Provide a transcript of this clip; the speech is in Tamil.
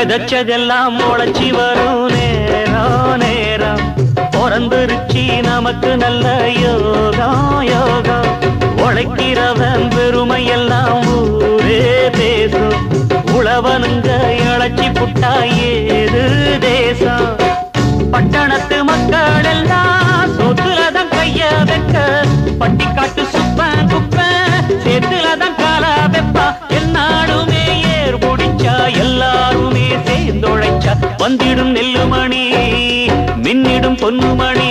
விதைச்சதெல்லாம் முளைச்சி வரும் நேரம் நேரம் பிறந்துருச்சி நமக்கு நல்ல யோகம் யோகம் உழைக்கிறவன் பெருமையெல்லாம் ஊரே பேசும் உழவனுங்க இழைச்சி புட்டா ஏது தேசம் பட்டணத்து மக்கள் எல்லாம் சொத்துலதான் கைய வைக்க பட்டிக்காட்டு சுப்பன் குப்பன் சேத்துலதான் கால வெப்பா என்னாடுமே ஏர் முடிச்சா எல்லாருமே சேர்ந்தொழைச்சா வந்திடும் நெல்லுமணி மின்னிடும் பொன்னுமணி